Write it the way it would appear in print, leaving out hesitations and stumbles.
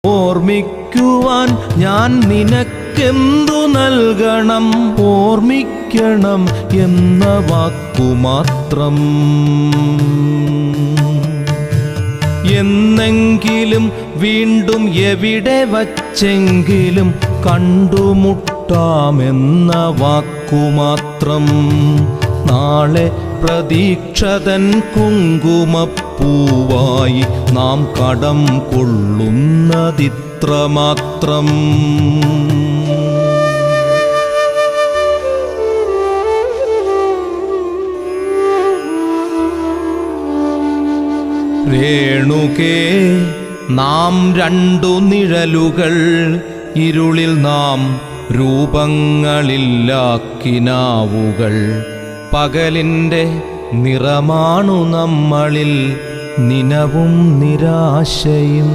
ഓർമ്മിക്കുവാൻ ഞാൻ നിനക്കെന്തു നൽകണം? ഓർമ്മിക്കണം എന്ന വാക്കുമാത്രം. എന്നെങ്കിലും വീണ്ടും എവിടെ വച്ചെങ്കിലും കണ്ടുമുട്ടാമെന്ന വാക്കുമാത്രം. നാളെ പ്രതീക്ഷതൻ കുങ്കുമപ്പൂവായി നാം കടം കൊള്ളുന്നതിത്രമാത്രം. രേണുകേ, നാം രണ്ടു നിഴലുകൾ, ഇരുളിൽ നാം രൂപങ്ങളില്ലാക്കിനാവുകൾ. പകലിൻ്റെ നിറമാണു നമ്മളിൽ നിനവും നിരാശയും.